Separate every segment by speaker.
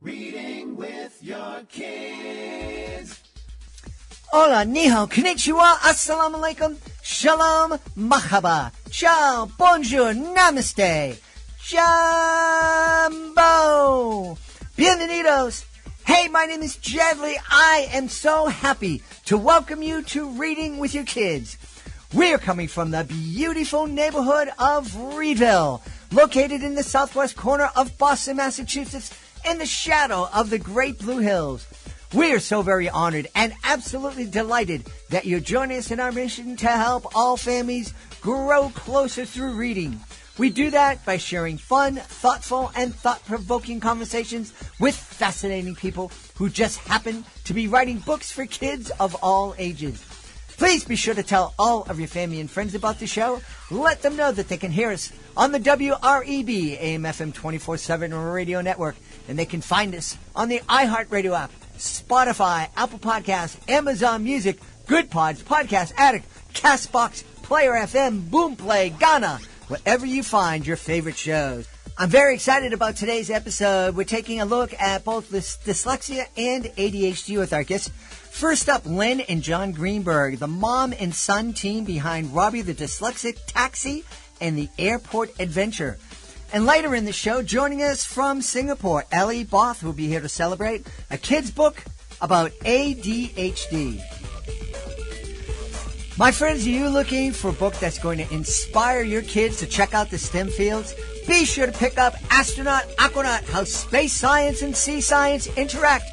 Speaker 1: Reading with your kids.
Speaker 2: Hola, ni hao, konnichiwa, assalamu alaikum, shalom, mahaba, ciao, bonjour, namaste, jambo, bienvenidos. Hey, my name is Jedley. I am so happy to welcome you to Reading with Your Kids. We're coming from the beautiful neighborhood of Reedville, located in the southwest corner of Boston, Massachusetts, in the shadow of the Great Blue Hills. We are so very honored and absolutely delighted that you're joining us in our mission to help all families grow closer through reading. We do that by sharing fun, thoughtful, and thought-provoking conversations with fascinating people who just happen to be writing books for kids of all ages. Please be sure to tell all of your family and friends about the show. Let them know that they can hear us on the WREB AM/FM 24/7 radio network, and they can find us on the iHeartRadio app, Spotify, Apple Podcasts, Amazon Music, Good Pods, Podcast Addict, CastBox, Player FM, Boomplay, Ghana, wherever you find your favorite shows. I'm very excited about today's episode. We're taking a look at both dyslexia and ADHD with our guests. First up, Lynn and Jon Greenberg, the mom and son team behind Robbie the Dyslexic Taxi and the Airport Adventure. And later in the show, joining us from Singapore, Elly Both will be here to celebrate a kid's book about ADHD. My friends, are you looking for a book that's going to inspire your kids to check out the STEM fields? Be sure to pick up Astronaut, Aquanaut, How Space Science and Sea Science Interact,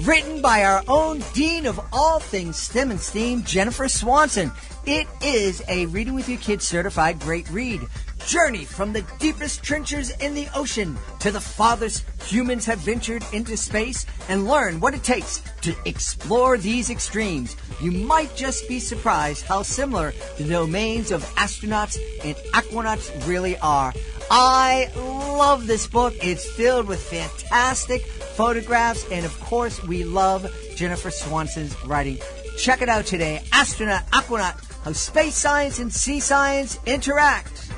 Speaker 2: written by our own Dean of all things STEM and STEAM, Jennifer Swanson. It is a Reading with Your Kids certified great read. Journey from the deepest trenches in the ocean to the farthest humans have ventured into space and learn what it takes to explore these extremes. You might just be surprised how similar the domains of astronauts and aquanauts really are. I love this book. It's filled with fantastic photographs, and of course, we love Jennifer Swanson's writing. Check it out today. Astronaut, Aquanaut, How Space Science and Sea Science Interact.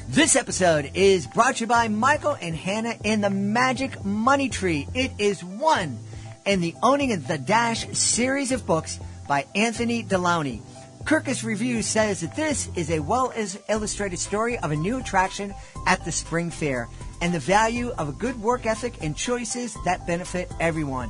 Speaker 2: This episode is brought to you by Michael and Hannah in the Magic Money Tree. It is one in the Owning the Dash series of books by Anthony Delaunay. Kirkus Review says that this is a well-illustrated story of a new attraction at the spring fair and the value of a good work ethic and choices that benefit everyone.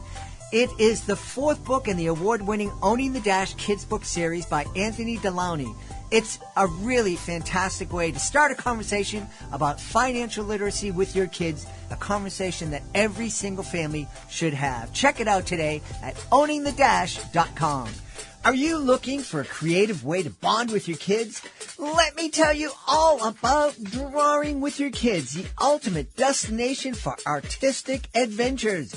Speaker 2: It is the fourth book in the award-winning Owning the Dash Kids Book series by Anthony Delaunay. It's a really fantastic way to start a conversation about financial literacy with your kids, a conversation that every single family should have. Check it out today at owningthedash.com. Are you looking for a creative way to bond with your kids? Let me tell you all about Drawing with Your Kids, the ultimate destination for artistic adventures.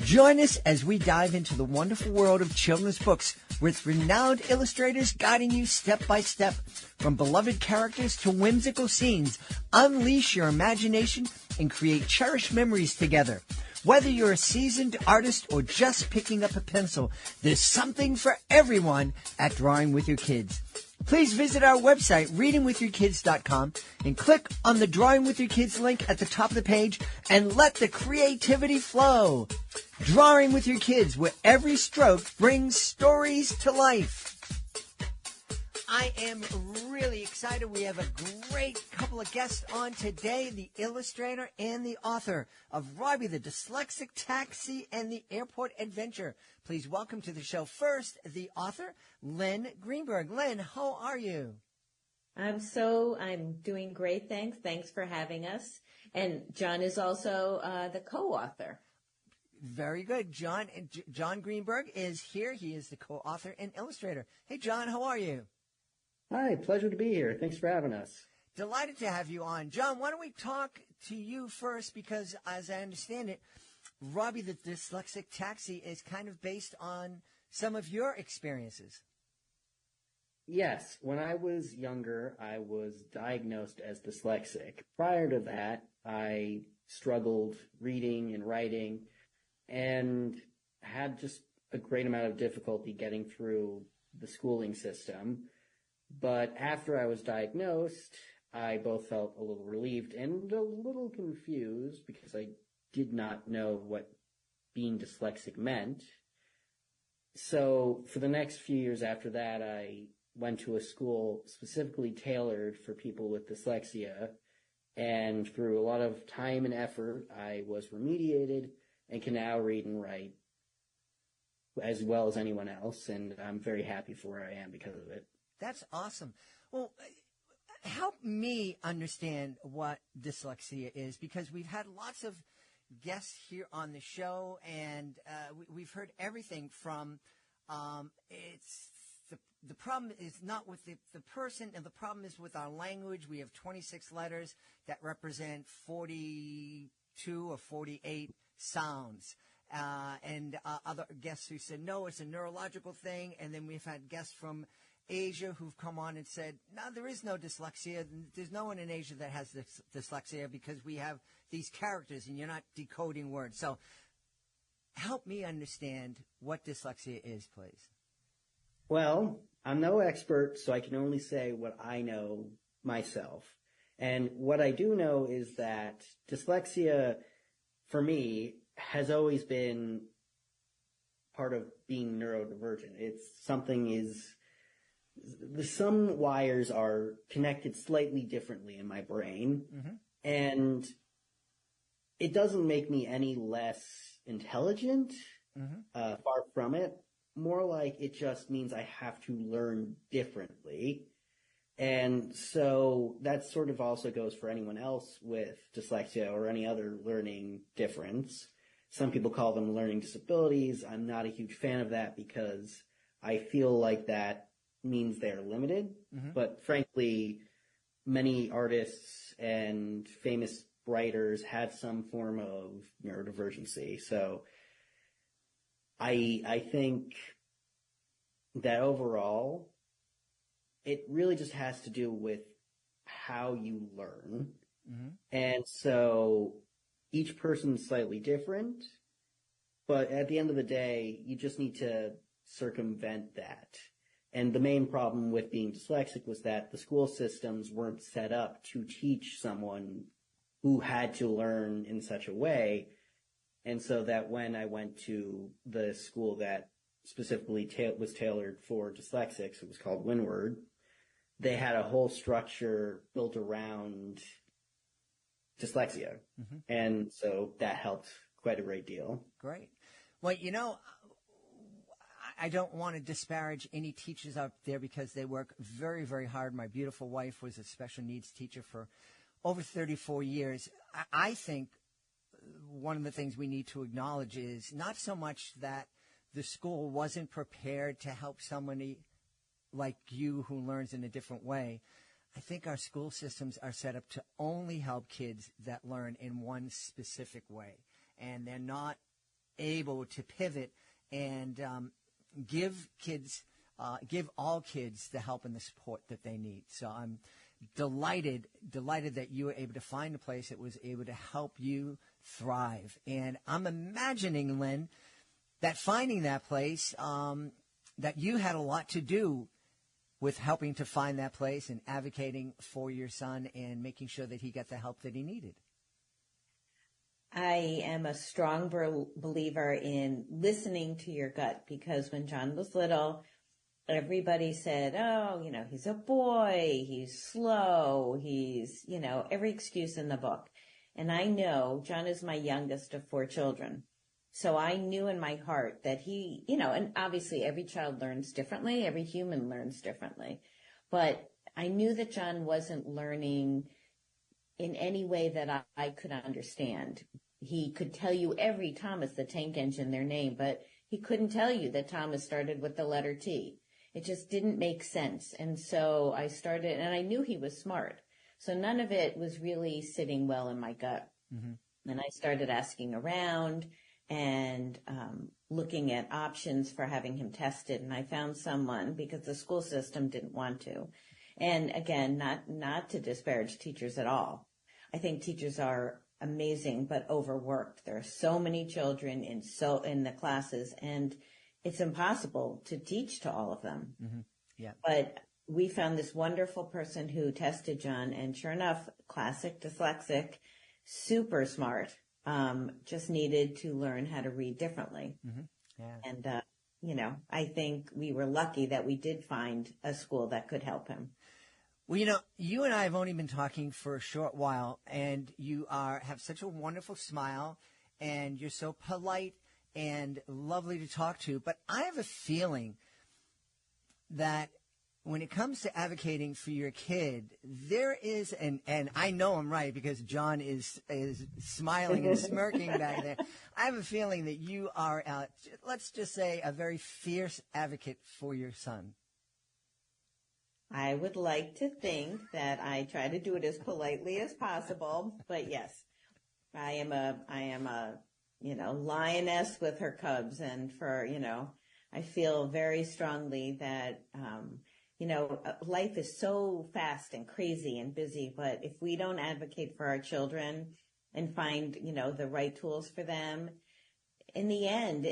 Speaker 2: Join us as we dive into the wonderful world of children's books with renowned illustrators guiding you step by step. From beloved characters to whimsical scenes, unleash your imagination and create cherished memories together. Whether you're a seasoned artist or just picking up a pencil, there's something for everyone at Drawing with Your Kids. Please visit our website, readingwithyourkids.com, and click on the Drawing with Your Kids link at the top of the page and let the creativity flow. Drawing with Your Kids, where every stroke brings stories to life. I am really excited. We have a great couple of guests on today, the illustrator and the author of Robbie the Dyslexic Taxi and the Airport Adventure. Please welcome to the show first the author, Lynn Greenberg. Lynn, how are you?
Speaker 3: I'm doing great, thanks. Thanks for having us. And Jon is also the co-author.
Speaker 2: Very good. Jon Greenberg is here. He is the co-author and illustrator. Hey, Jon, how are you?
Speaker 4: Hi, pleasure to be here. Thanks for having us.
Speaker 2: Delighted to have you on. Jon, why don't we talk to you first, because as I understand it, Robbie the Dyslexic Taxi is kind of based on some of your experiences.
Speaker 4: Yes, when I was younger, I was diagnosed as dyslexic. Prior to that, I struggled reading and writing and had just a great amount of difficulty getting through the schooling system. But after I was diagnosed, I both felt a little relieved and a little confused because I did not know what being dyslexic meant. So for the next few years after that, I went to a school specifically tailored for people with dyslexia. And through a lot of time and effort, I was remediated and can now read and write as well as anyone else. And I'm very happy for where I am because of it.
Speaker 2: That's awesome. Well, help me understand what dyslexia is, because we've had lots of guests here on the show, and we've heard everything from it's the problem is not with the person, and the problem is with our language. We have 26 letters that represent 42 or 48 sounds. And other guests who said, no, it's a neurological thing. And then we've had guests from Asia who've come on and said, no, there is no dyslexia. There's no one in Asia that has dyslexia because we have these characters and you're not decoding words. So help me understand what dyslexia is, please.
Speaker 4: Well, I'm no expert, so I can only say what I know myself. And what I do know is that dyslexia, for me, has always been part of being neurodivergent. It's some wires are connected slightly differently in my brain, and it doesn't make me any less intelligent, far from it. More like it just means I have to learn differently. And so that sort of also goes for anyone else with dyslexia or any other learning difference. Some people call them learning disabilities. I'm not a huge fan of that because I feel like that means they're limited. But frankly, many artists and famous writers had some form of neurodivergency. So I think that overall, it really just has to do with how you learn. And so each person's slightly different, but at the end of the day, you just need to circumvent that. And the main problem with being dyslexic was that the school systems weren't set up to teach someone who had to learn in such a way. And so that when I went to the school that specifically was tailored for dyslexics, it was called Windward, they had a whole structure built around dyslexia. And so that helped quite a great deal.
Speaker 2: Great. Well, you know, I don't want to disparage any teachers out there because they work very, very hard. My beautiful wife was a special needs teacher for over 34 years. I think one of the things we need to acknowledge is not so much that the school wasn't prepared to help somebody like you who learns in a different way. I think our school systems are set up to only help kids that learn in one specific way, and they're not able to pivot and give all kids the help and the support that they need. So I'm delighted that you were able to find a place that was able to help you thrive. And I'm imagining, Lynn, that finding that place, that you had a lot to do with helping to find that place and advocating for your son and making sure that he got the help that he needed.
Speaker 3: I am a strong believer in listening to your gut, because when John was little, everybody said, oh, you know, he's a boy, he's slow, he's, you know, every excuse in the book. And I know John is my youngest of 4 children. So I knew in my heart that he, you know, and obviously every child learns differently, every human learns differently. But I knew that John wasn't learning in any way that I could understand. He could tell you every Thomas the Tank Engine their name, but he couldn't tell you that Thomas started with the letter T. It just didn't make sense. And so I started, and I knew he was smart. So none of it was really sitting well in my gut. And I started asking around and looking at options for having him tested. And I found someone, because the school system didn't want to. And again, not to disparage teachers at all. I think teachers are amazing, but overworked. There are so many children in the classes, and it's impossible to teach to all of them.
Speaker 2: Yeah.
Speaker 3: But we found this wonderful person who tested John, and sure enough, classic dyslexic, super smart. just needed to learn how to read differently.
Speaker 2: Mm-hmm. Yeah.
Speaker 3: And, I think we were lucky that we did find a school that could help him.
Speaker 2: Well, you and I have only been talking for a short while, and you have such a wonderful smile, and you're so polite and lovely to talk to. But I have a feeling that when it comes to advocating for your kid, there is, and I know I'm right because John is smiling and smirking back there. I have a feeling that you are, let's just say, a very fierce advocate for your son.
Speaker 3: I would like to think that I try to do it as politely as possible, but yes, I am a lioness with her cubs, and I feel very strongly that, life is so fast and crazy and busy, but if we don't advocate for our children and find, the right tools for them, in the end,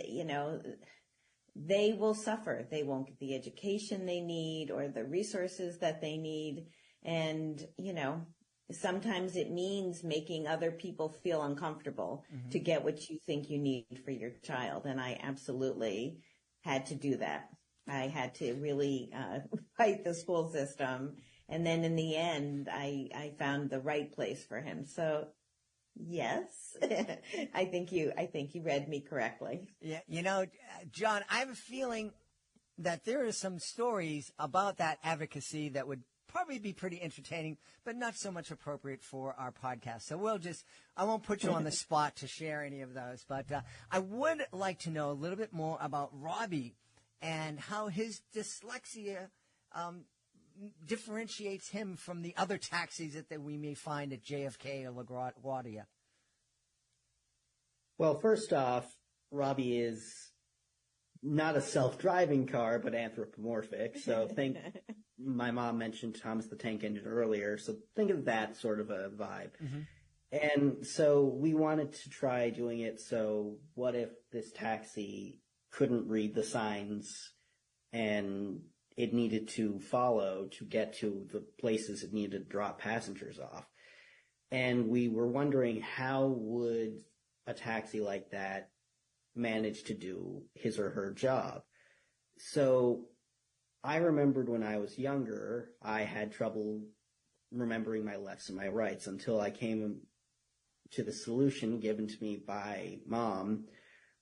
Speaker 3: they will suffer. They won't get the education they need or the resources that they need. And, sometimes it means making other people feel uncomfortable to get what you think you need for your child. And I absolutely had to do that. I had to really fight the school system. And then in the end, I found the right place for him. So yes, I think you read me correctly.
Speaker 2: Yeah. John, I have a feeling that there are some stories about that advocacy that would probably be pretty entertaining, but not so much appropriate for our podcast. So I won't put you on the spot to share any of those, but I would like to know a little bit more about Robbie and how his dyslexia differentiates him from the other taxis that we may find at JFK or LaGuardia.
Speaker 4: Well, first off, Robbie is not a self-driving car, but anthropomorphic. So my mom mentioned Thomas the Tank Engine earlier. So think of that sort of a vibe. Mm-hmm. And so we wanted to try doing it. So what if this taxi couldn't read the signs and it needed to follow to get to the places it needed to drop passengers off? And we were wondering, how would a taxi like that manage to do his or her job? So I remembered when I was younger, I had trouble remembering my lefts and my rights until I came to the solution given to me by Mom,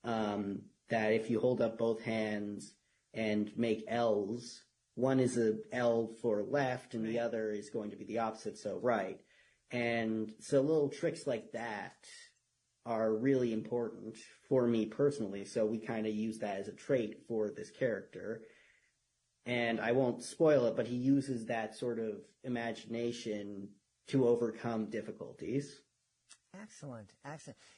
Speaker 4: that if you hold up both hands and make L's, one is a L for left and the other is going to be the opposite, so right. And so little tricks like that are really important for me personally. So we kind of use that as a trait for this character. And I won't spoil it, but he uses that sort of imagination to overcome difficulties.
Speaker 2: Excellent.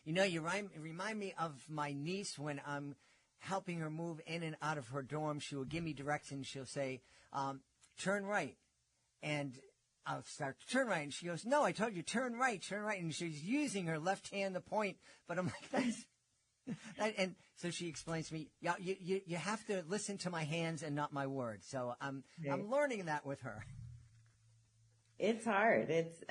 Speaker 2: You remind me of my niece when I'm helping her move in and out of her dorm. She will give me directions. She'll say, turn right. And I'll start to turn right. And she goes, no, I told you, turn right. And she's using her left hand to point. But I'm like, that's... And so she explains to me, yeah, you have to listen to my hands and not my words. So I'm learning that with her.
Speaker 3: It's hard. It's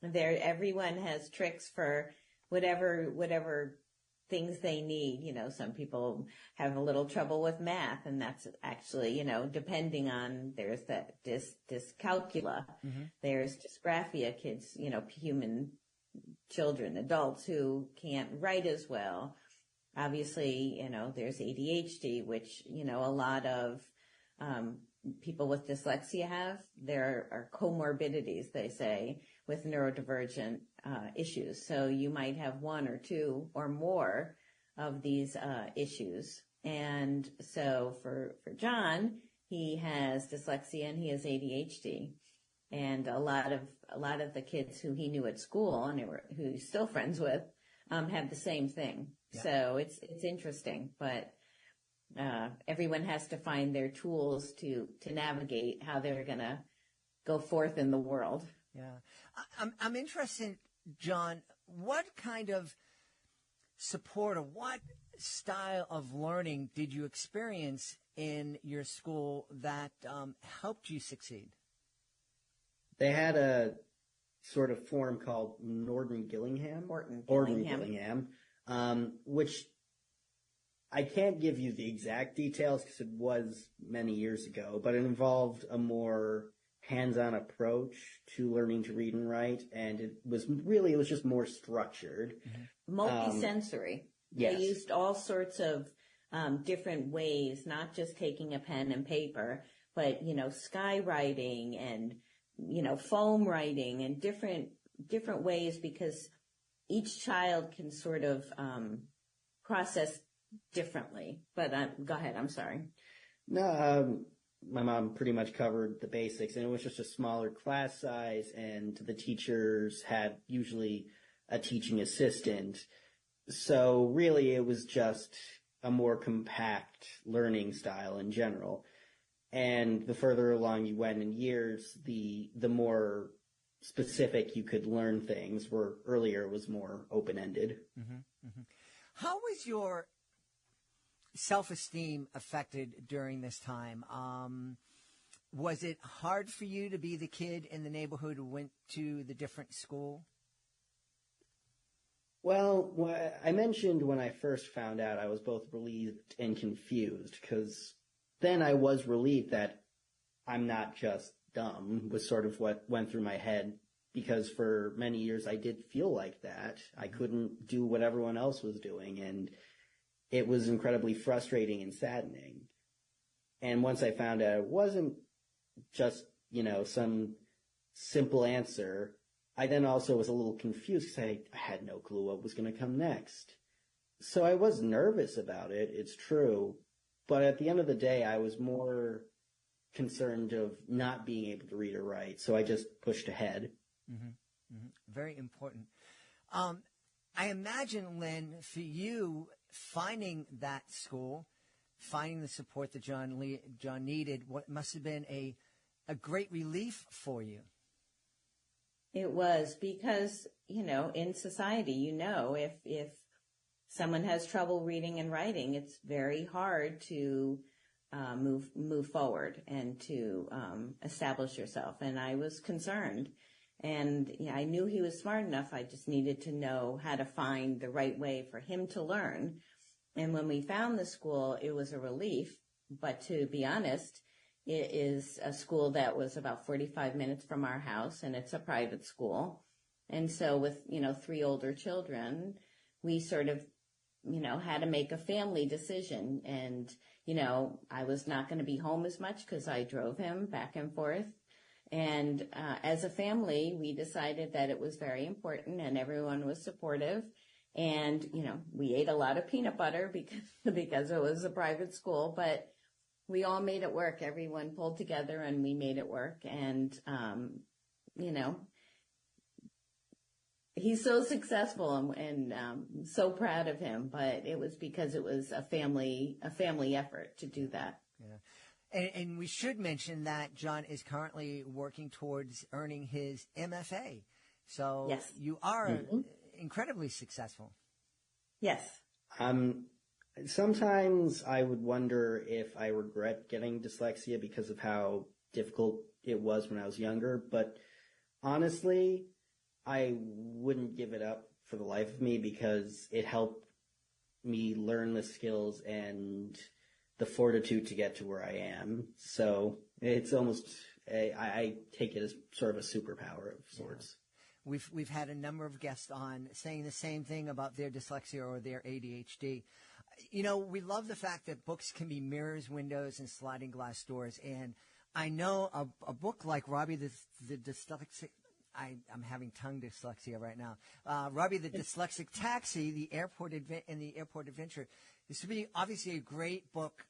Speaker 3: everyone has tricks for whatever things they need. Some people have a little trouble with math, and that's actually, depending on, there's that dyscalculia, there's dysgraphia, kids, human children, adults who can't write as well. Obviously, there's ADHD, which, a lot of people with dyslexia have. There are comorbidities, they say, with neurodivergent issues. So you might have one or two or more of these issues. And so for John, he has dyslexia and he has ADHD. And a lot of the kids who he knew at school and who he's still friends with have the same thing. Yeah. So it's interesting, but everyone has to find their tools to navigate how they're going to go forth in the world.
Speaker 2: Yeah. I'm interested, John, what kind of support or what style of learning did you experience in your school that helped you succeed?
Speaker 4: They had a sort of form called Orton Gillingham, which I can't give you the exact details because it was many years ago, but it involved a more hands-on approach to learning to read and write, and it was just more structured.
Speaker 3: Multisensory.
Speaker 4: Yes.
Speaker 3: They used all sorts of different ways, not just taking a pen and paper, but, skywriting and, foam writing and different ways, because each child can sort of process differently. But go ahead. I'm sorry.
Speaker 4: No, my mom pretty much covered the basics, and it was just a smaller class size, and the teachers had usually a teaching assistant. So really it was just a more compact learning style in general. And the further along you went in years, the more specific you could learn things, where earlier it was more open-ended.
Speaker 2: How was your self-esteem affected during this time? Was it hard for you to be the kid in the neighborhood who went to the different school?
Speaker 4: Well, I mentioned when I first found out, I was both relieved and confused, because then I was relieved that I'm not just dumb, was sort of what went through my head, because for many years I did feel like that. I couldn't do what everyone else was doing, and it was incredibly frustrating and saddening. And once I found out it wasn't just, some simple answer, I then also was a little confused because I had no clue what was going to come next. So I was nervous about it, it's true. But at the end of the day, I was more concerned of not being able to read or write. So I just pushed ahead.
Speaker 2: Very important. I imagine, Lynn, for you, finding that school, finding the support that John needed, what must have been a great relief for you.
Speaker 3: It was, because, in society, if someone has trouble reading and writing, it's very hard to move forward and to establish yourself. And I was concerned. And I knew he was smart enough. I just needed to know how to find the right way for him to learn. And when we found the school, it was a relief. But to be honest, it is a school that was about 45 minutes from our house, and it's a private school. And so with, 3 older children, we sort of, had to make a family decision. And, I was not going to be home as much because I drove him back and forth. And as a family, we decided that it was very important, and everyone was supportive. And, we ate a lot of peanut butter because it was a private school, but we all made it work. Everyone pulled together and we made it work. And, he's so successful, and so proud of him, but it was because it was a family effort to do that.
Speaker 2: Yeah. And we should mention that John is currently working towards earning his MFA. So
Speaker 3: yes.
Speaker 2: You are incredibly successful.
Speaker 3: Yes.
Speaker 4: Sometimes I would wonder if I regret getting dyslexia because of how difficult it was when I was younger. But honestly, I wouldn't give it up for the life of me, because it helped me learn the skills and the fortitude to get to where I am. So it's almost, I take it as sort of a superpower of sorts.
Speaker 2: Yeah. We've had a number of guests on saying the same thing about their dyslexia or their ADHD. We love the fact that books can be mirrors, windows, and sliding glass doors. And I know a book like Robbie the Dyslexic, I'm having tongue dyslexia right now. Robbie the Dyslexic Taxi, the Airport Adventure, is to be obviously a great book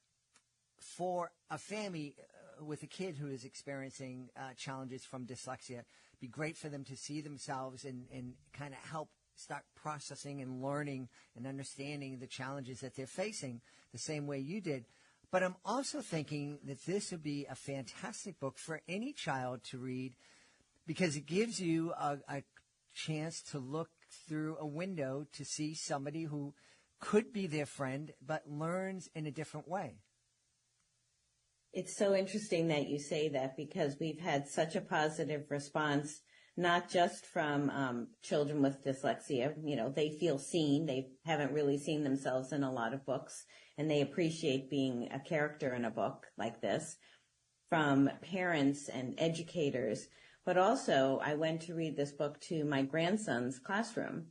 Speaker 2: for a family with a kid who is experiencing challenges from dyslexia. Be great for them to see themselves and kind of help start processing and learning and understanding the challenges that they're facing the same way you did. But I'm also thinking that this would be a fantastic book for any child to read, because it gives you a chance to look through a window to see somebody who could be their friend but learns in a different way.
Speaker 3: It's so interesting that you say that, because we've had such a positive response, not just from children with dyslexia. You know, they feel seen. They haven't really seen themselves in a lot of books, and they appreciate being a character in a book like this, from parents and educators. But also, I went to read this book to my grandson's classroom.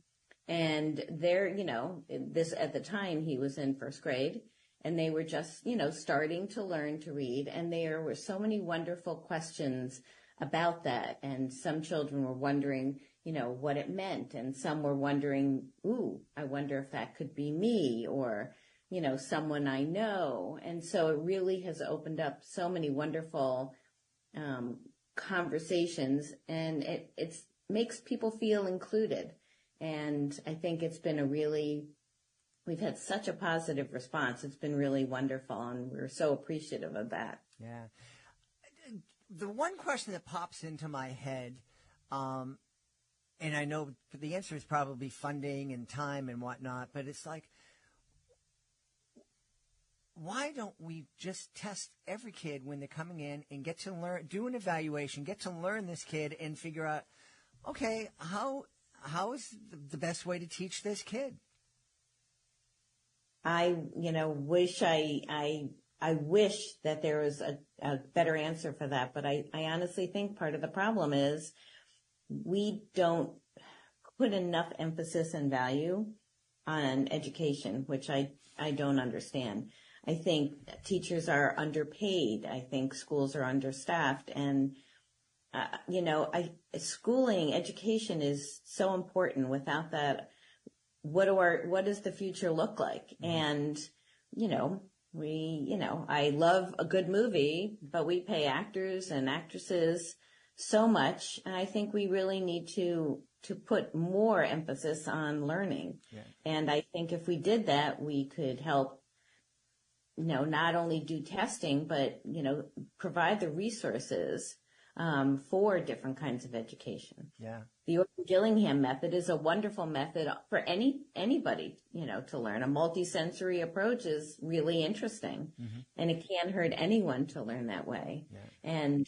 Speaker 3: And there, you know, this at the time he was in first grade, and they were just, you know, starting to learn to read. And there were so many wonderful questions about that. And some children were wondering, you know, what it meant. And some were wondering, ooh, I wonder if that could be me, or, you know, someone I know. And so it really has opened up so many wonderful conversations, and it makes people feel included. And I think it's been we've had such a positive response. It's been really wonderful, and we're so appreciative of that.
Speaker 2: Yeah. The one question that pops into my head, and I know the answer is probably funding and time and whatnot, but it's like, why don't we just test every kid when they're coming in and get to learn, do an evaluation, get to learn this kid and figure out, okay, how is the best way to teach this kid?
Speaker 3: I wish I wish that there was a better answer for that, but I honestly think part of the problem is we don't put enough emphasis and value on education, which I don't understand. I think teachers are underpaid. I think schools are understaffed, and schooling, education is so important. Without that, what does the future look like? And, I love a good movie, but we pay actors and actresses so much. And I think we really need to put more emphasis on learning. Yeah. And I think if we did that, we could help, not only do testing, but, provide the resources for different kinds of education. Yeah. The Orton-Gillingham method is a wonderful method for anybody, to learn. A multisensory approach is really interesting, and it can't hurt anyone to learn that way. Yeah. And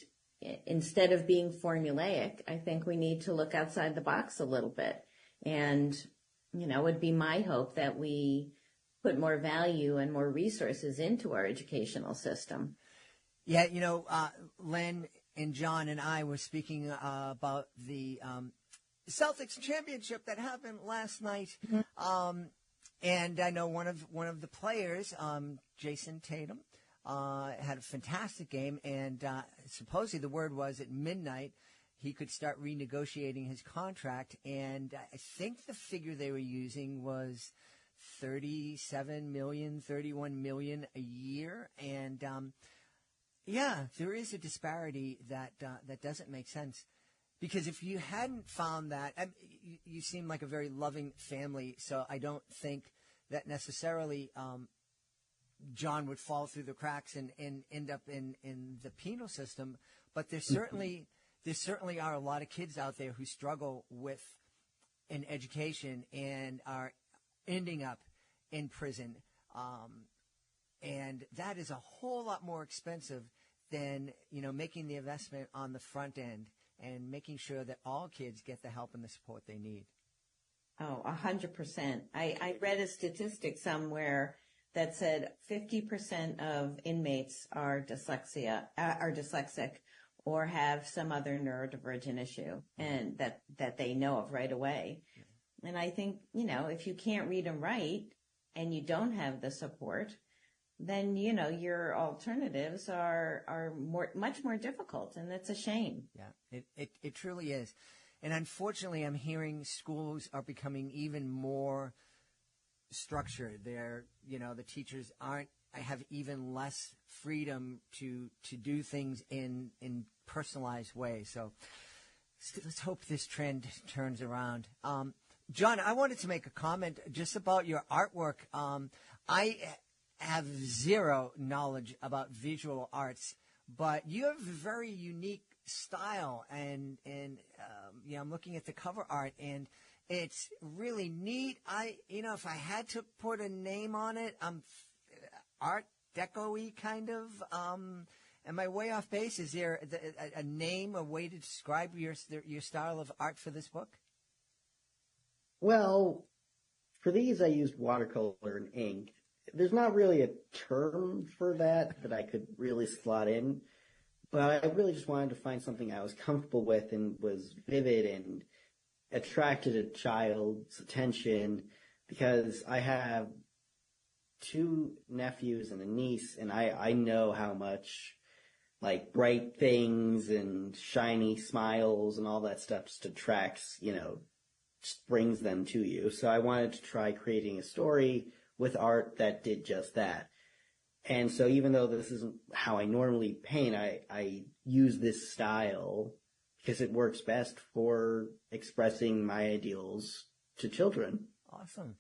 Speaker 3: instead of being formulaic, I think we need to look outside the box a little bit. And, it'd be my hope that we put more value and more resources into our educational system.
Speaker 2: Yeah, Lynn and Jon and I were speaking about the Celtics championship that happened last night, and I know one of the players, Jason Tatum, had a fantastic game, and supposedly the word was at midnight he could start renegotiating his contract, and I think the figure they were using was $37 million, $31 million a year, and yeah, there is a disparity that doesn't make sense. Because if you hadn't found that, you seem like a very loving family, so I don't think that necessarily Jon would fall through the cracks and end up in the penal system. But there certainly are a lot of kids out there who struggle with an education and are ending up in prison. And that is a whole lot more expensive than, making the investment on the front end and making sure that all kids get the help and the support they need.
Speaker 3: Oh, 100%. I read a statistic somewhere that said 50% of inmates are dyslexic or have some other neurodivergent issue, and that they know of right away. Yeah. And I think, if you can't read and write and you don't have the support, then, your alternatives are much more difficult, and that's a shame.
Speaker 2: Yeah, it truly is. And unfortunately, I'm hearing schools are becoming even more structured. They're, the teachers have even less freedom to do things in personalized ways. So let's hope this trend turns around. Jon, I wanted to make a comment just about your artwork. I have zero knowledge about visual arts, but you have a very unique style, and I'm looking at the cover art, and it's really neat. If I had to put a name on it, Art Deco-y kind of, Am I way off base? Is there a name, a way to describe your style of art for this book?
Speaker 4: Well, for these, I used watercolor and ink. There's not really a term for that I could really slot in, but I really just wanted to find something I was comfortable with and was vivid and attracted a child's attention, because I have 2 nephews and a niece, and I know how much like bright things and shiny smiles and all that stuff just attracts, just brings them to you. So I wanted to try creating a story with art that did just that. And so even though this isn't how I normally paint, I use this style because it works best for expressing my ideals to children.
Speaker 2: Awesome.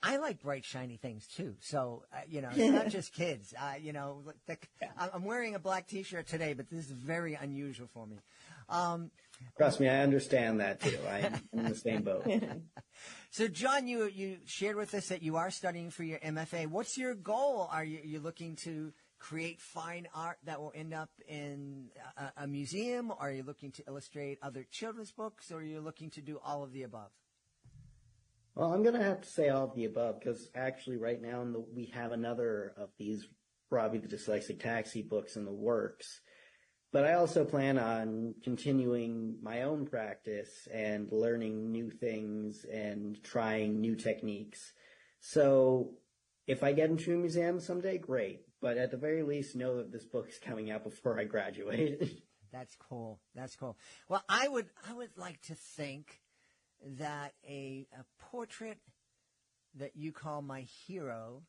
Speaker 2: I like bright, shiny things too. So, it's not just kids. I'm wearing a black T-shirt today, but this is very unusual for me.
Speaker 4: Trust me, I understand that too. I'm in the same boat.
Speaker 2: So, Jon, you shared with us that you are studying for your MFA. What's your goal? Are you looking to create fine art that will end up in a museum? Are you looking to illustrate other children's books? Or are you looking to do all of the above?
Speaker 4: Well, I'm going to have to say all of the above, because actually right now we have another of these Robbie the Dyslexic Taxi books in the works. But I also plan on continuing my own practice and learning new things and trying new techniques. So if I get into a museum someday, great. But at the very least, know that this book is coming out before I graduate.
Speaker 2: That's cool. Well, I would like to think that a portrait that you call my hero,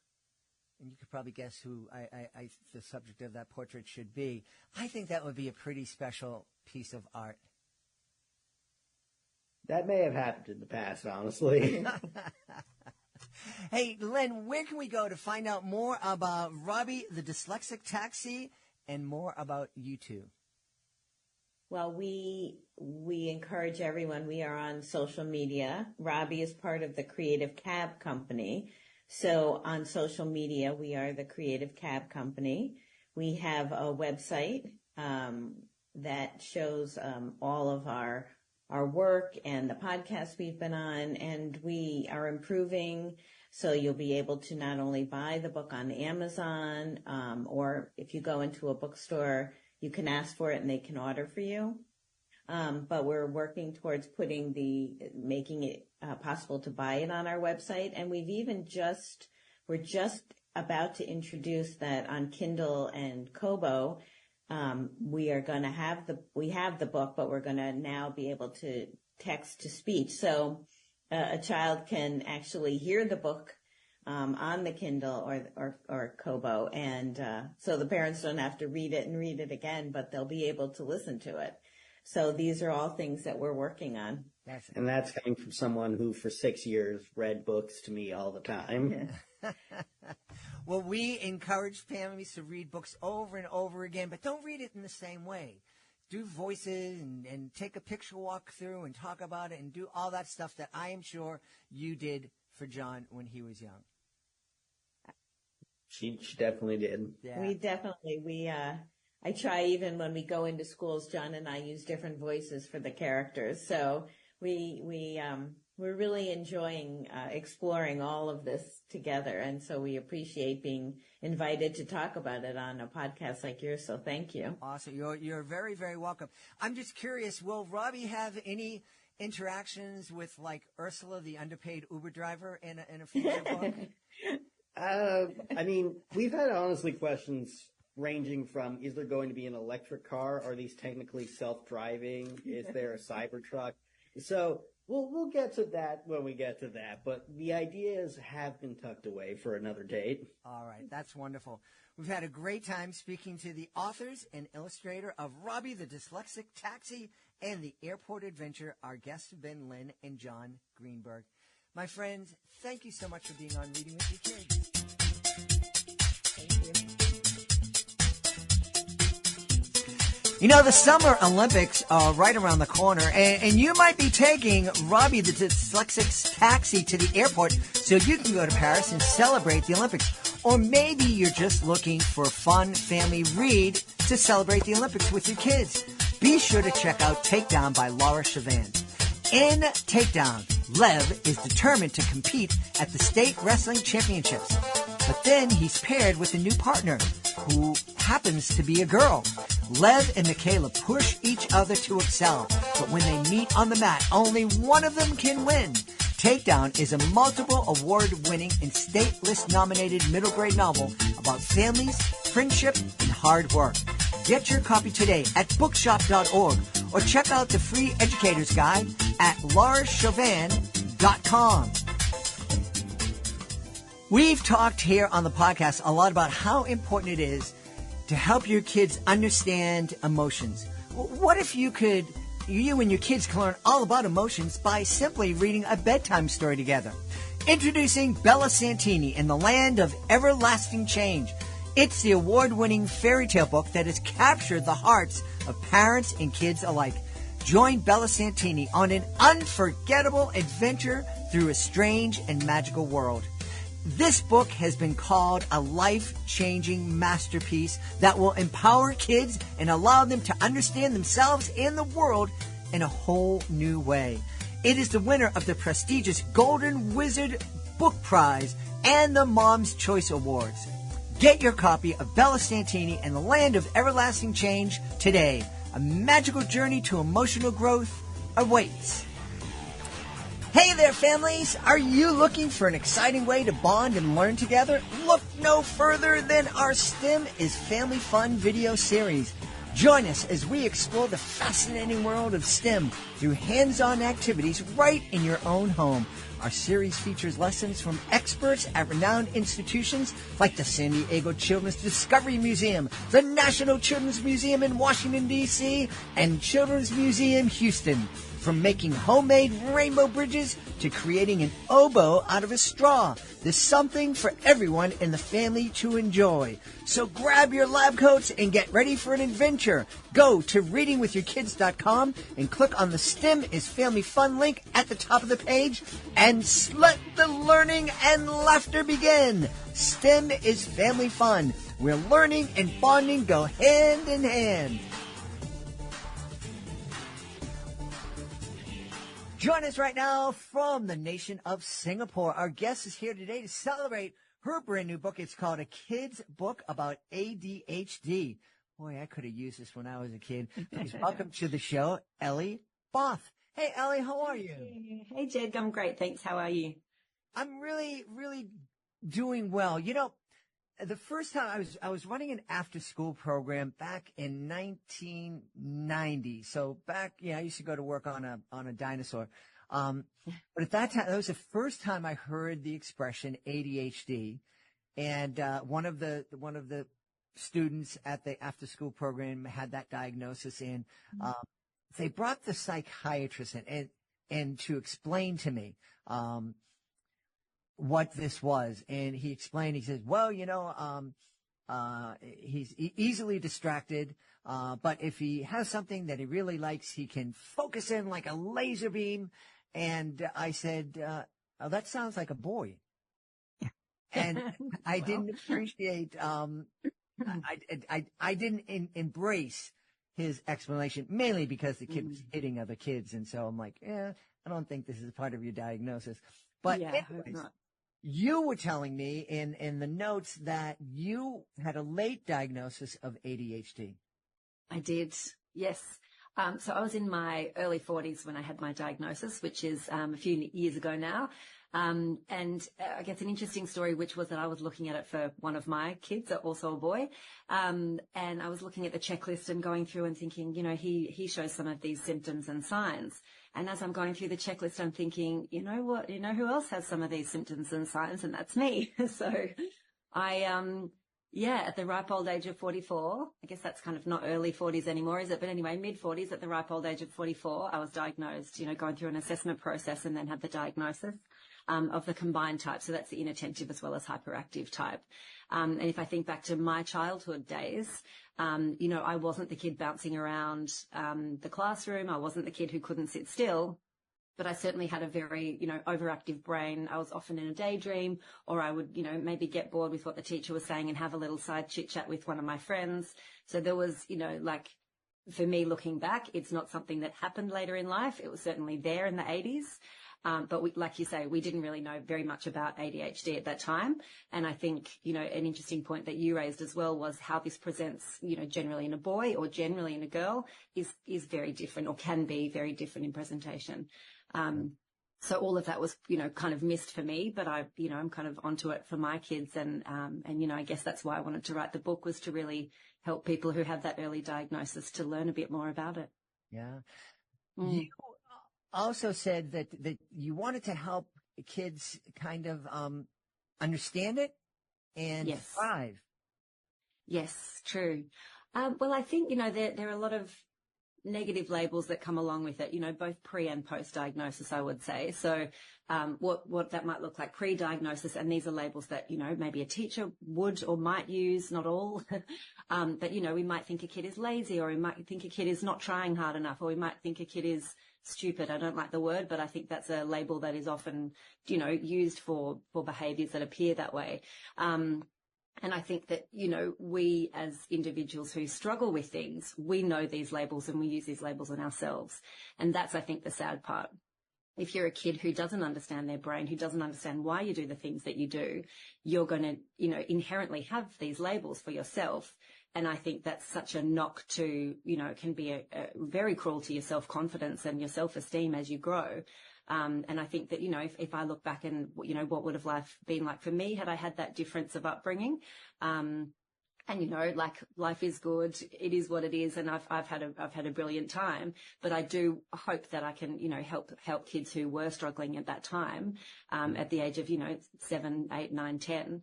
Speaker 2: and you could probably guess who the subject of that portrait should be, I think that would be a pretty special piece of art.
Speaker 4: That may have happened in the past, honestly.
Speaker 2: Hey, Lynn, where can we go to find out more about Robbie the Dyslexic Taxi and more about you two?
Speaker 3: Well, we encourage everyone. We are on social media. Robbie is part of the Creative Cab Company. So on social media, we are the Creative Cab Company. We have a website that shows all of our work and the podcasts we've been on, and we are improving. So you'll be able to not only buy the book on Amazon, or if you go into a bookstore, you can ask for it and they can order for you. But we're working towards making it possible to buy it on our website. And we're just about to introduce that on Kindle and Kobo. We are going to we have the book, but we're going to now be able to text to speech. So a child can actually hear the book on the Kindle or Kobo, and so the parents don't have to read it again, but they'll be able to listen to it. So these are all things that we're working on.
Speaker 4: And that's coming from someone who for 6 years read books to me all the time.
Speaker 2: Yeah. Well, we encourage families to read books over and over again, but don't read it in the same way. Do voices and take a picture walk through and talk about it and do all that stuff that I am sure you did for Jon when he was young.
Speaker 4: She definitely did.
Speaker 3: Yeah. I try, even when we go into schools, Jon and I use different voices for the characters. So we're really enjoying exploring all of this together. And so we appreciate being invited to talk about it on a podcast like yours. So thank you.
Speaker 2: Awesome. You're very, very welcome. I'm just curious, will Robbie have any interactions with like Ursula, the underpaid Uber driver in a future book?
Speaker 4: I mean, we've had honestly questions ranging from, is there going to be an electric car? Are these technically self-driving? Is there a Cybertruck? So we'll get to that when we get to that. But the ideas have been tucked away for another date.
Speaker 2: All right. That's wonderful. We've had a great time speaking to the authors and illustrator of Robbie the Dyslexic Taxi and the Airport Adventure. Our guests have been Lynn and Jon Greenberg. My friends, thank you so much for being on Reading with Your Kids.
Speaker 3: Thank you.
Speaker 2: You know, the Summer Olympics are right around the corner, and you might be taking Robbie the Dyslexic Taxi to the airport so you can go to Paris and celebrate the Olympics. Or maybe you're just looking for a fun family read to celebrate the Olympics with your kids. Be sure to check out Takedown by Laura Chauvin. In Takedown, Lev is determined to compete at the state wrestling championships. But then he's paired with a new partner who happens to be a girl. Lev and Michaela push each other to excel. But when they meet on the mat, only one of them can win. Takedown is a multiple award-winning and state list-nominated middle grade novel about families, friendship, and hard work. Get your copy today at bookshop.org or check out the free educator's guide at laurachauvin.com. We've talked here on the podcast a lot about how important it is to help your kids understand emotions. What if you and your kids can learn all about emotions by simply reading a bedtime story together? Introducing Bella Santini in the Land of Everlasting Change. It's the award-winning fairy tale book that has captured the hearts of parents and kids alike. Join Bella Santini on an unforgettable adventure through a strange and magical world. This book has been called a life-changing masterpiece that will empower kids and allow them to understand themselves and the world in a whole new way. It is the winner of the prestigious Golden Wizard Book Prize and the Mom's Choice Awards. Get your copy of Bella Santini and the Land of Everlasting Change today. A magical journey to emotional growth awaits. Hey there, families! Are you looking for an exciting way to bond and learn together? Look no further than our STEM is Family Fun video series. Join us as we explore the fascinating world of STEM through hands-on activities right in your own home. Our series features lessons from experts at renowned institutions like the San Diego Children's Discovery Museum, the National Children's Museum in Washington, D.C., and Children's Museum Houston. From making homemade rainbow bridges to creating an oboe out of a straw, there's something for everyone in the family to enjoy. So grab your lab coats and get ready for an adventure. Go to readingwithyourkids.com and click on the STEM is Family Fun link at the top of the page and let the learning and laughter begin. STEM is Family Fun, where learning and bonding go hand in hand. Join us right now from the nation of Singapore. Our guest is here today to celebrate her brand new book. It's called A Kids Book About ADHD. Boy, I could have used this when I was a kid. Please welcome to the show, Elly Both. Hey, Elly, how are you?
Speaker 5: Hey, Jed. I'm great. Thanks. How are you?
Speaker 2: I'm really, really doing well. You know, the first time I was running an after-school program back in 1990. So back, I used to go to work on a dinosaur. But at that time, that was the first time I heard the expression ADHD. And one of the students at the after-school program had that diagnosis, and they brought the psychiatrist in and to explain to me what this was. And he explained, he says, well, he's easily distracted, but if he has something that he really likes, he can focus in like a laser beam. And I said, oh, that sounds like a boy. And I didn't appreciate, I didn't embrace his explanation, mainly because the kid was hitting other kids. And so I'm like, I don't think this is part of your diagnosis. But anyways, you were telling me in the notes that you had a late diagnosis of ADHD.
Speaker 5: I did, yes. So I was in my early 40s when I had my diagnosis, which is a few years ago now. And I guess an interesting story, which was that I was looking at it for one of my kids, also a boy. And I was looking at the checklist and going through and thinking, he shows some of these symptoms and signs. And as I'm going through the checklist, I'm thinking, you know what, who else has some of these symptoms and signs? And that's me. So I, at the ripe old age of 44, I guess that's kind of not early 40s anymore, is it? But anyway, mid 40s, at the ripe old age of 44, I was diagnosed, going through an assessment process and then had the diagnosis of the combined type. So that's the inattentive as well as hyperactive type. And if I think back to my childhood days, I wasn't the kid bouncing around the classroom. I wasn't the kid who couldn't sit still. but I certainly had a very, overactive brain. I was often in a daydream, or I would, maybe get bored with what the teacher was saying and have a little side chit chat with one of my friends. So there was, for me looking back, it's not something that happened later in life. It was certainly there in the 80s. But like you say, we didn't really know very much about ADHD at that time. And I think, an interesting point that you raised as well was how this presents, generally in a boy or generally in a girl is very different, or can be very different in presentation. So all of that was, kind of missed for me, but I'm kind of onto it for my kids. And I guess that's why I wanted to write the book, was to really help people who have that early diagnosis to learn a bit more about it.
Speaker 2: Yeah. You also said that you wanted to help kids kind of understand it and thrive.
Speaker 5: Yes, true. Well, I think, there are a lot of negative labels that come along with it, both pre and post diagnosis, I would say. So what that might look like pre-diagnosis, and these are labels that, maybe a teacher would or might use, not all. But, we might think a kid is lazy, or we might think a kid is not trying hard enough, or we might think a kid is stupid. I don't like the word, but I think that's a label that is often, used for behaviors that appear that way. And I think that, we as individuals who struggle with things, we know these labels and we use these labels on ourselves. And that's, I think, the sad part. If you're a kid who doesn't understand their brain, who doesn't understand why you do the things that you do, you're going to, inherently have these labels for yourself. And I think that's such a knock to, it can be a very cruel to your self-confidence and your self-esteem as you grow. And I think that, if I look back and, what would have life been like for me had I had that difference of upbringing? And, life is good. It is what it is. And I've had a brilliant time, but I do hope that I can, help kids who were struggling at that time, at the age of, 7, 8, 9, 10,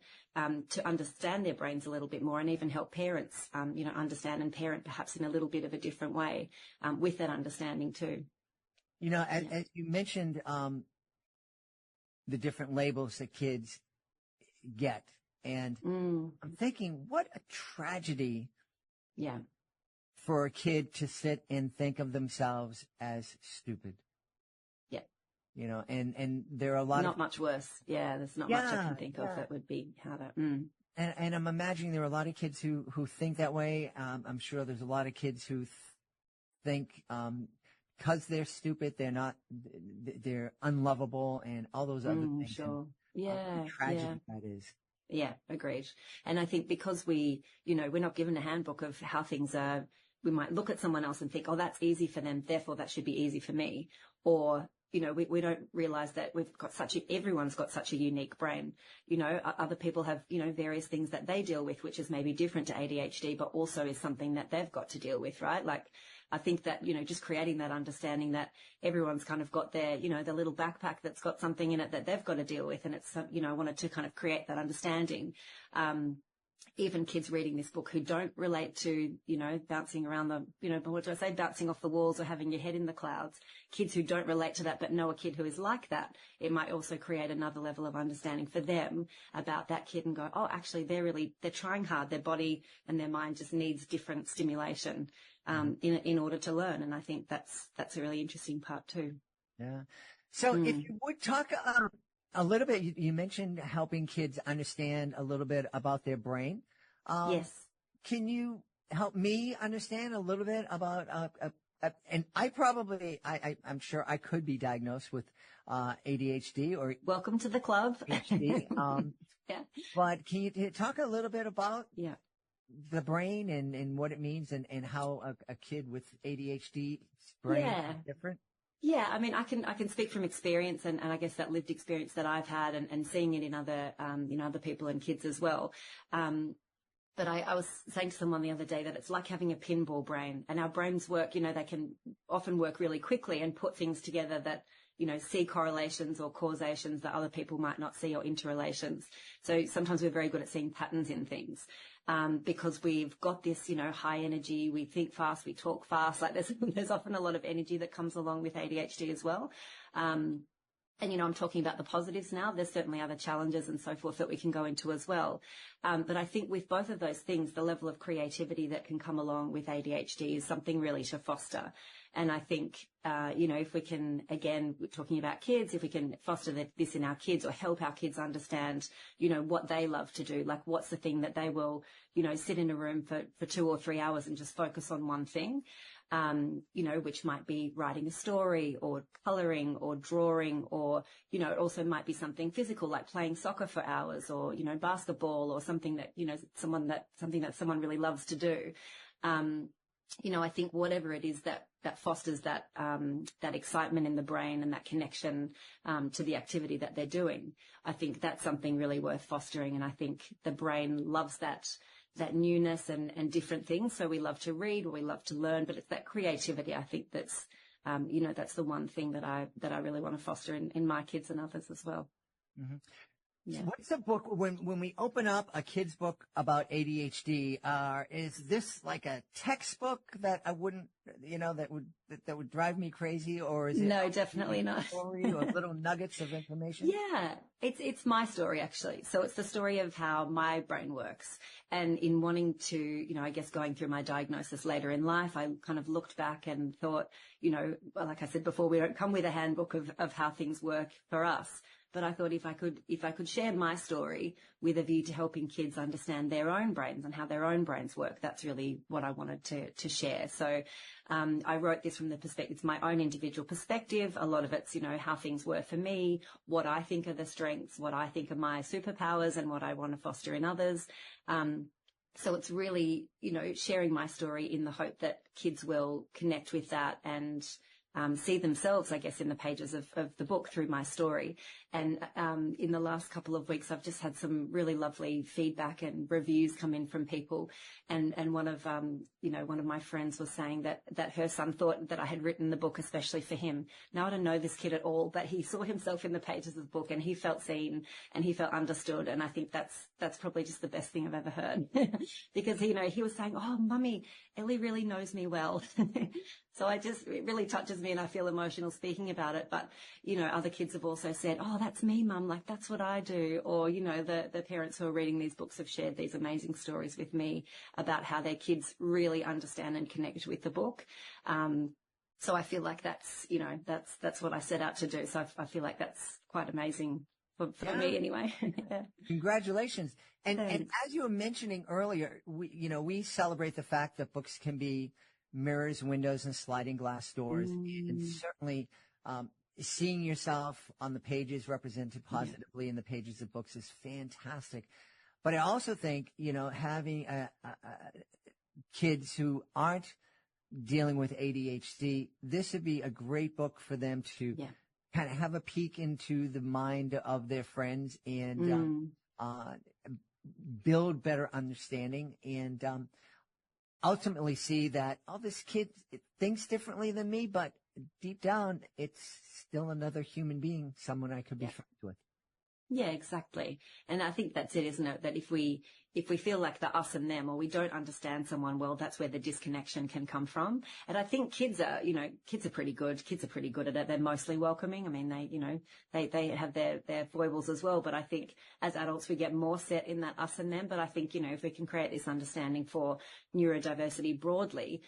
Speaker 5: to understand their brains a little bit more, and even help parents, understand and parent perhaps in a little bit of a different way, with that understanding too.
Speaker 2: As you mentioned, the different labels that kids get. And I'm thinking, what a tragedy for a kid to sit and think of themselves as stupid. Yeah. And there are a lot
Speaker 5: not much worse. Yeah, there's not much I can think of that would be harder.
Speaker 2: And I'm imagining there are a lot of kids who think that way. I'm sure there's a lot of kids who think because they're stupid, they're unlovable and all those other things.
Speaker 5: Sure.
Speaker 2: And tragedy that is.
Speaker 5: Yeah, agreed. And I think because we're not given a handbook of how things are, we might look at someone else and think, oh, that's easy for them, therefore that should be easy for me. Or, we don't realize that everyone's got such a unique brain. Other people have, various things that they deal with, which is maybe different to ADHD, but also is something that they've got to deal with, right? Like, I think that, just creating that understanding that everyone's kind of got their, the little backpack that's got something in it that they've got to deal with. And it's, I wanted to kind of create that understanding. Even kids reading this book who don't relate to, bouncing around bouncing off the walls or having your head in the clouds, kids who don't relate to that but know a kid who is like that, it might also create another level of understanding for them about that kid and go, oh, actually, they're trying hard. Their body and their mind just needs different stimulation, in order to learn. And I think that's a really interesting part too.
Speaker 2: Yeah. So if you would talk a little bit, you mentioned helping kids understand a little bit about their brain.
Speaker 5: Yes.
Speaker 2: Can you help me understand a little bit about, and I'm sure I could be diagnosed with ADHD or.
Speaker 5: Welcome to the club.
Speaker 2: ADHD.
Speaker 5: Yeah.
Speaker 2: But can you talk a little bit about the brain and what it means and how a kid with ADHD's brain is different?
Speaker 5: Yeah, I mean, I can speak from experience and I guess that lived experience that I've had and seeing it in other, other people and kids as well. But I was saying to someone the other day that it's like having a pinball brain, and our brains work, they can often work really quickly and put things together that, see correlations or causations that other people might not see, or interrelations. So sometimes we're very good at seeing patterns in things. Because we've got this, high energy, we think fast, we talk fast, like there's often a lot of energy that comes along with ADHD as well. And, I'm talking about the positives now. There's certainly other challenges and so forth that we can go into as well. But I think with both of those things, the level of creativity that can come along with ADHD is something really to foster. And I think, if we can, again, we're talking about kids, if we can foster this in our kids or help our kids understand, what they love to do, like what's the thing that they will, sit in a room for 2 or 3 hours and just focus on one thing. Which might be writing a story or coloring or drawing, or, it also might be something physical like playing soccer for hours, or, basketball, or something that, something that someone really loves to do. I think whatever it is that fosters that excitement in the brain and that connection, to the activity that they're doing, I think that's something really worth fostering. And I think the brain loves that newness and different things. So we love to read, or we love to learn, but it's that creativity. I think that's, that's the one thing that I really want to foster in my kids and others as well.
Speaker 2: Mm-hmm.
Speaker 5: Yeah.
Speaker 2: What's a book when we open up a kid's book about ADHD? Is this like a textbook that I wouldn't, that would drive me crazy, or is it?
Speaker 5: No, definitely not.
Speaker 2: Story or little nuggets of information?
Speaker 5: Yeah, it's my story actually. So it's the story of how my brain works, and in wanting to, I guess going through my diagnosis later in life, I kind of looked back and thought, like I said before, we don't come with a handbook of how things work for us. But I thought if I could share my story with a view to helping kids understand their own brains and how their own brains work, that's really what I wanted to share. So I wrote this from the perspective, it's my own individual perspective. A lot of it's, how things were for me, what I think are the strengths, what I think are my superpowers, and what I want to foster in others. So it's really, sharing my story in the hope that kids will connect with that and see themselves, I guess, in the pages of the book through my story. And in the last couple of weeks, I've just had some really lovely feedback and reviews come in from people. And one of my friends was saying that her son thought that I had written the book especially for him. Now, I don't know this kid at all, but he saw himself in the pages of the book and he felt seen and he felt understood. And I think that's probably just the best thing I've ever heard because, he was saying, "Oh, Mummy, Elly really knows me well." So it really touches me and I feel emotional speaking about it. But, other kids have also said, "Oh, that's me, Mum, like that's what I do." Or, the parents who are reading these books have shared these amazing stories with me about how their kids really understand and connect with the book. So I feel like that's what I set out to do. So I feel like that's quite amazing for me anyway. Yeah.
Speaker 2: Congratulations. And as you were mentioning earlier, we celebrate the fact that books can be mirrors, windows, and sliding glass doors. And certainly seeing yourself on the pages represented positively in the pages of books is fantastic. But I also think, having kids who aren't dealing with ADHD, this would be a great book for them to kind of have a peek into the mind of their friends and build better understanding and ultimately see that, this kid thinks differently than me, but deep down, it's still another human being, someone I could be friends with.
Speaker 5: Yeah, exactly. And I think that's it, isn't it? That if we feel like the us and them, or we don't understand someone well, that's where the disconnection can come from. And I think kids are pretty good. Kids are pretty good at it. They're mostly welcoming. I mean, they have their foibles as well. But I think as adults, we get more set in that us and them. But I think, if we can create this understanding for neurodiversity broadly,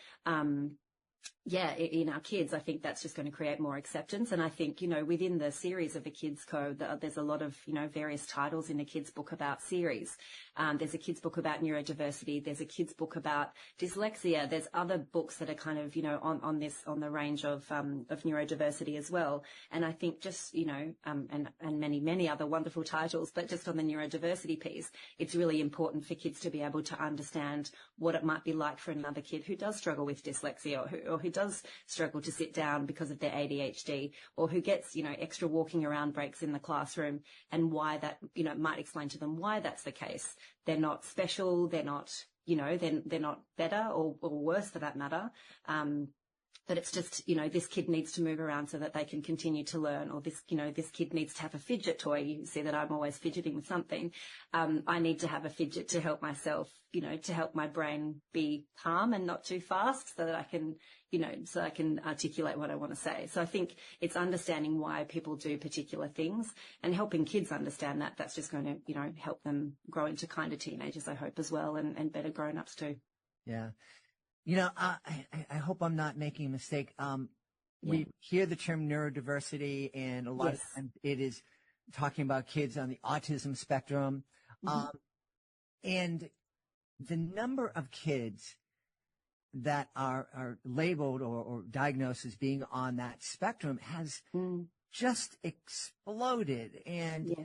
Speaker 5: in our kids, I think that's just going to create more acceptance. And I think, within the series of a kids code, there's a lot of, various titles in a kids book about series. There's a kids book about neurodiversity. There's a kids book about dyslexia. There's other books that are kind of, on the range of neurodiversity as well. And I think just, and many, many other wonderful titles, but just on the neurodiversity piece, it's really important for kids to be able to understand what it might be like for another kid who does struggle with dyslexia or who does struggle to sit down because of their ADHD, or who gets, extra walking around breaks in the classroom, and why that, might explain to them why that's the case. They're not special. They're not, they're not better or worse for that matter. But it's just, this kid needs to move around so that they can continue to learn, or this kid needs to have a fidget toy. You see that I'm always fidgeting with something. I need to have a fidget to help myself, to help my brain be calm and not too fast so that I can, so I can articulate what I want to say. So I think it's understanding why people do particular things and helping kids understand that. That's just going to, help them grow into kind of teenagers, I hope, as well, and better grown-ups too.
Speaker 2: Yeah. I hope I'm not making a mistake. We hear the term neurodiversity, and a lot of times it is talking about kids on the autism spectrum. And the number of kids that are labeled or diagnosed as being on that spectrum has just exploded. And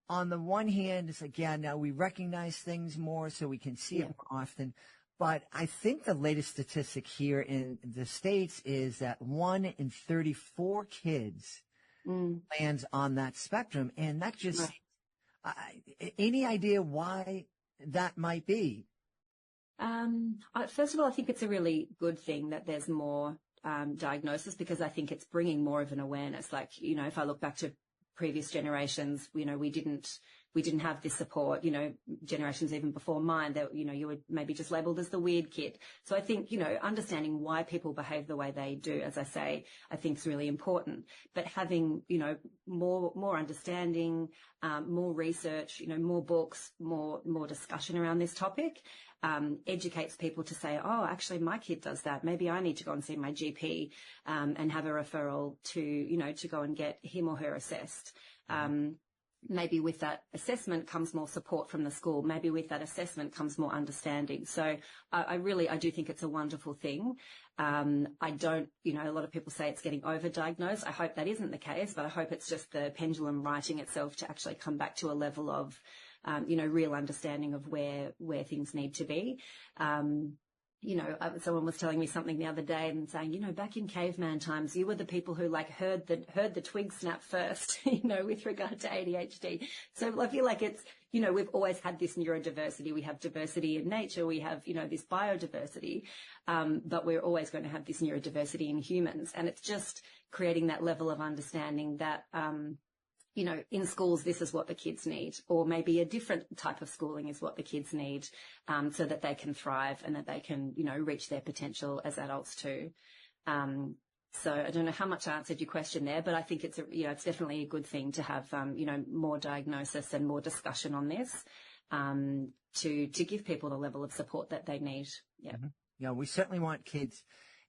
Speaker 2: on the one hand, it's like, now we recognize things more so we can see it more often. But I think the latest statistic here in the States is that 1 in 34 kids lands on that spectrum. And that just, any idea why that might be?
Speaker 5: First of all, I think it's a really good thing that there's more diagnosis, because I think it's bringing more of an awareness. Like, if I look back to previous generations, we didn't have this support, generations even before mine, that, you were maybe just labeled as the weird kid. So I think, understanding why people behave the way they do, as I say, I think is really important. But having, more understanding, more research, more books, more discussion around this topic, educates people to say, oh, actually my kid does that. Maybe I need to go and see my GP, and have a referral to, to go and get him or her assessed. Maybe with that assessment comes more support from the school. Maybe with that assessment comes more understanding. So I do think it's a wonderful thing. I don't, a lot of people say it's getting overdiagnosed. I hope that isn't the case, but I hope it's just the pendulum righting itself to actually come back to a level of, real understanding of where things need to be. Someone was telling me something the other day and saying, back in caveman times, you were the people who heard the twig snap first, with regard to ADHD. So I feel like it's, we've always had this neurodiversity. We have diversity in nature. We have, this biodiversity. But we're always going to have this neurodiversity in humans. And it's just creating that level of understanding that, in schools, this is what the kids need, or maybe a different type of schooling is what the kids need, so that they can thrive and that they can, reach their potential as adults too. So I don't know how much I answered your question there, but I think it's it's definitely a good thing to have, more diagnosis and more discussion on this, to give people the level of support that they need. Yeah.
Speaker 2: Mm-hmm. Yeah, we certainly want kids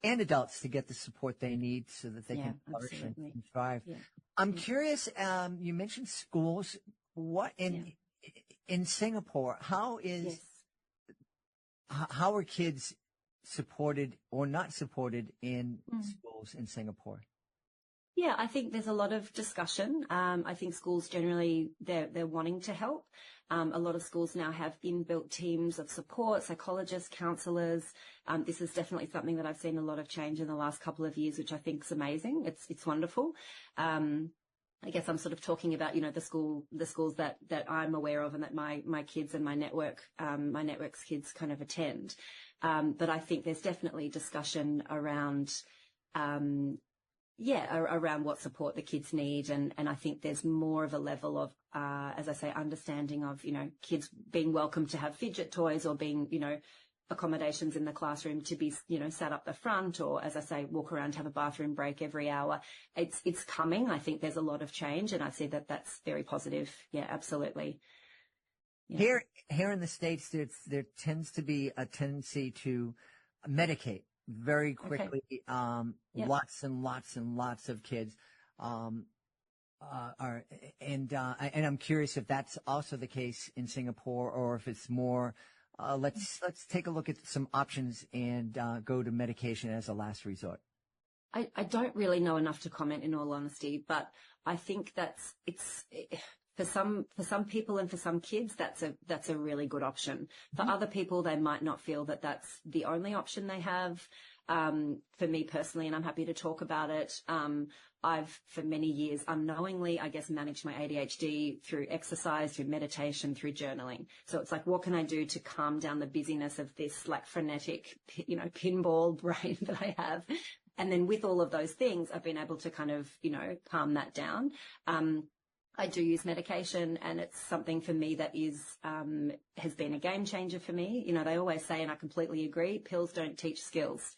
Speaker 2: and adults to get the support they need so that they can flourish and thrive. Yeah. I'm curious, you mentioned schools. What in Singapore, how are kids supported or not supported in schools in Singapore?
Speaker 5: Yeah, I think there's a lot of discussion. I think schools generally, they're wanting to help. A lot of schools now have inbuilt teams of support, psychologists, counsellors. This is definitely something that I've seen a lot of change in the last couple of years, which I think is amazing. It's wonderful. I guess I'm sort of talking about, the schools that I'm aware of and that my kids and my network's kids kind of attend. But I think there's definitely discussion around, around what support the kids need. And I think there's more of a level of, as I say, understanding of, kids being welcome to have fidget toys or being, accommodations in the classroom to be, sat up the front, or, as I say, walk around, have a bathroom break every hour. It's coming. I think there's a lot of change, and I see that that's very positive. Yeah, absolutely. Yeah.
Speaker 2: Here in the States, there tends to be a tendency to medicate very quickly. Okay. Lots and lots and lots of kids and I'm curious if that's also the case in Singapore, or if it's more. Let's take a look at some options and go to medication as a last resort.
Speaker 5: I don't really know enough to comment, in all honesty, but I think for some people and for some kids, that's a really good option. For other people, they might not feel that that's the only option they have. For me personally, and I'm happy to talk about it, I've, for many years, unknowingly, I guess, managed my ADHD through exercise, through meditation, through journaling. So it's like, what can I do to calm down the busyness of this, frenetic, pinball brain that I have? And then with all of those things, I've been able to kind of, calm that down. I do use medication, and it's something for me that has been a game changer for me. They always say, and I completely agree, pills don't teach skills.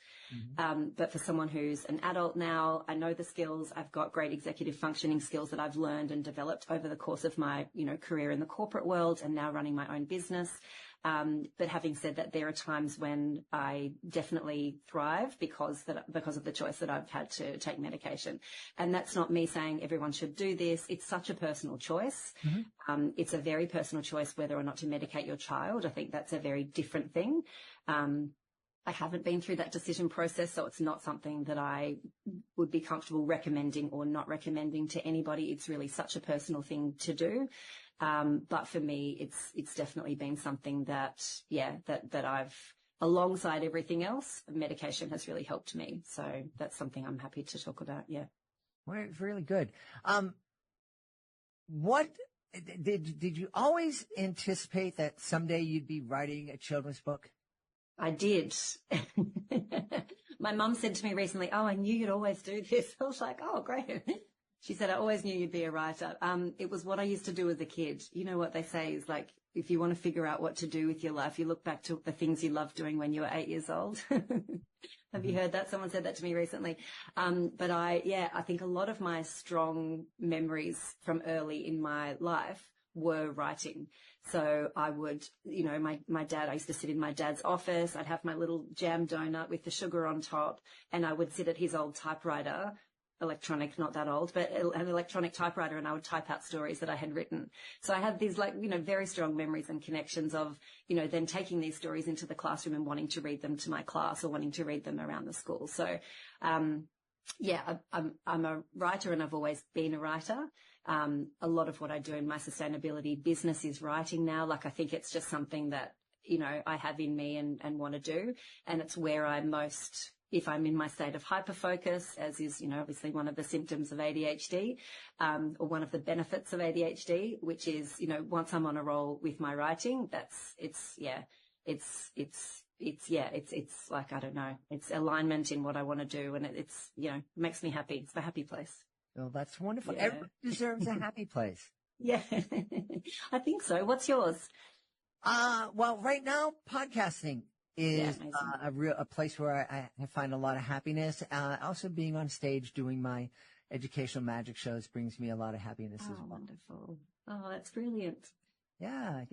Speaker 5: But for someone who's an adult now, I know the skills. I've got great executive functioning skills that I've learned and developed over the course of my, career in the corporate world and now running my own business. But having said that, there are times when I definitely thrive because of the choice that I've had to take medication. And that's not me saying everyone should do this. It's such a personal choice. It's a very personal choice whether or not to medicate your child. I think that's a very different thing. I haven't been through that decision process, so it's not something that I would be comfortable recommending or not recommending to anybody. It's really such a personal thing to do. But for me, it's definitely been something that I've, alongside everything else, medication has really helped me. So that's something I'm happy to talk about. Yeah.
Speaker 2: Well, really good. What did you always anticipate that someday you'd be writing a children's book?
Speaker 5: I did. My mum said to me recently, "Oh, I knew you'd always do this." I was like, "Oh, great." She said, "I always knew you'd be a writer." It was what I used to do as a kid. You know what they say is, like, if you want to figure out what to do with your life, you look back to the things you loved doing when you were 8 years old. Have you heard that? Someone said that to me recently. But I think a lot of my strong memories from early in my life were writing. So I would, my dad, I used to sit in my dad's office. I'd have my little jam donut with the sugar on top, and I would sit at his old typewriter, electronic, not that old, but an electronic typewriter, and I would type out stories that I had written. So I had these very strong memories and connections of, then taking these stories into the classroom and wanting to read them to my class or wanting to read them around the school. So, I'm a writer, and I've always been a writer. A lot of what I do in my sustainability business is writing now. Like, I think it's just something that, I have in me and want to do. And it's where I'm most, if I'm in my state of hyperfocus, as is, obviously one of the symptoms of ADHD, or one of the benefits of ADHD, which is, once I'm on a roll with my writing, it's like, I don't know, it's alignment in what I want to do. And it's, makes me happy. It's a happy place.
Speaker 2: Well, that's wonderful.
Speaker 5: Yeah.
Speaker 2: Everyone deserves a happy place.
Speaker 5: Yeah, I think so. What's yours?
Speaker 2: Well, right now, podcasting is
Speaker 5: amazing.
Speaker 2: a place where I find a lot of happiness. Also, being on stage doing my educational magic shows brings me a lot of happiness as well.
Speaker 5: Wonderful. Oh, that's brilliant.
Speaker 2: Yeah.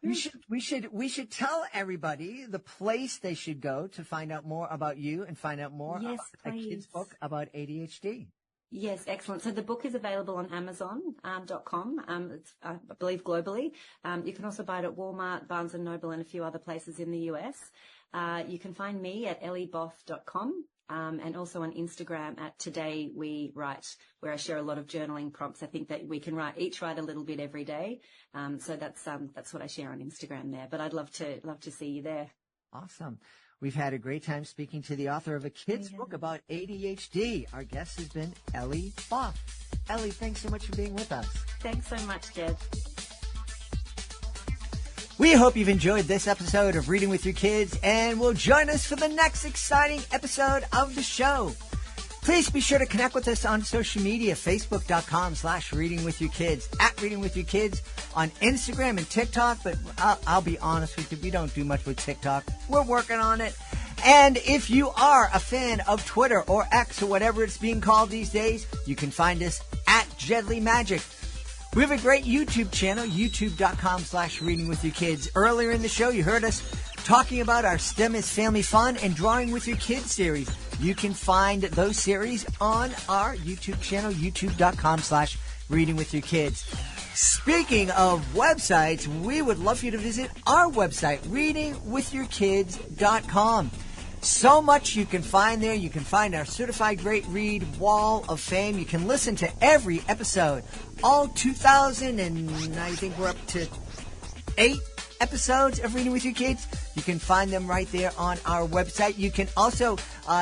Speaker 2: We should tell everybody the place they should go to find out more about you and find out more about a kid's book about ADHD.
Speaker 5: Yes, excellent. So the book is available on Amazon.com. It's, I believe, globally. You can also buy it at Walmart, Barnes & Noble, and a few other places in the US. You can find me at ellyboth.com. And also on Instagram at Today We Write, where I share a lot of journaling prompts. I think that we can each write a little bit every day. So that's what I share on Instagram there. But I'd love to see you there.
Speaker 2: Awesome. We've had a great time speaking to the author of a kid's book about ADHD. Our guest has been Elly Both. Elly, thanks so much for being with us.
Speaker 5: Thanks so much, Jed.
Speaker 2: We hope you've enjoyed this episode of Reading with Your Kids and will join us for the next exciting episode of the show. Please be sure to connect with us on social media, facebook.com/readingwithyourkids, @readingwithyourkids on Instagram and TikTok. But I'll be honest with you, we don't do much with TikTok. We're working on it. And if you are a fan of Twitter or X or whatever it's being called these days, you can find us at Jedly Magic. We have a great YouTube channel, youtube.com/readingwithyourkids. Earlier in the show, you heard us talking about our STEM is Family Fun and Drawing with Your Kids series. You can find those series on our YouTube channel, youtube.com/readingwithyourkids. Speaking of websites, we would love for you to visit our website, readingwithyourkids.com. So much you can find there. You can find our Certified Great Read Wall of Fame. You can listen to every episode, all 2,000, and I think we're up to 8 episodes of Reading with Your Kids. You can find them right there on our website. You can also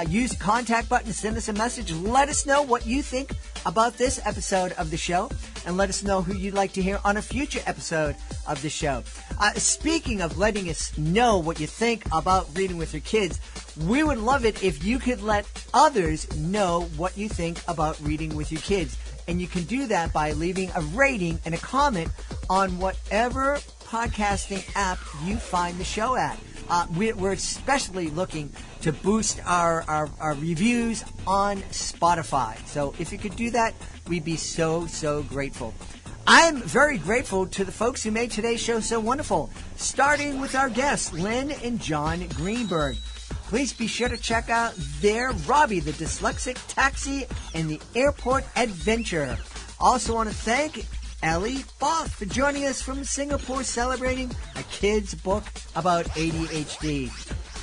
Speaker 2: use the contact button to send us a message. Let us know what you think about this episode of the show, and let us know who you'd like to hear on a future episode of the show. Speaking of letting us know what you think about Reading with Your Kids, We would love it if you could let others know what you think about reading with your kids. And you can do that by leaving a rating and a comment on whatever podcasting app you find the show at. We're especially looking to boost our reviews on Spotify. So if you could do that, we'd be so, so grateful. I'm very grateful to the folks who made today's show so wonderful, starting with our guests, Lynn and Jon Greenberg. Please be sure to check out their Robbie the Dyslexic Taxi and the Airport Adventure. Also want to thank Elly Both for joining us from Singapore, celebrating a Kids Book About ADHD.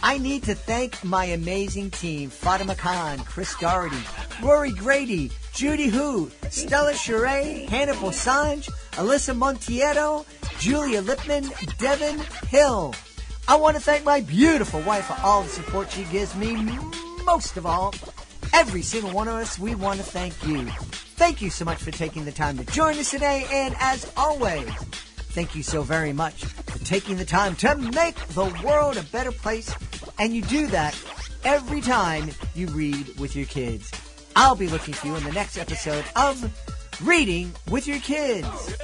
Speaker 2: I need to thank my amazing team, Fatima Khan, Chris Doherty, Rory Grady, Judy Hu, Stella Sheree, Hannah Bosange, Alyssa Montiero, Julia Lipman, Devin Hill. I want to thank my beautiful wife for all the support she gives me. Most of all, every single one of us, we want to thank you. Thank you so much for taking the time to join us today. And as always, thank you so very much for taking the time to make the world a better place. And you do that every time you read with your kids. I'll be looking for you in the next episode of Reading with Your Kids.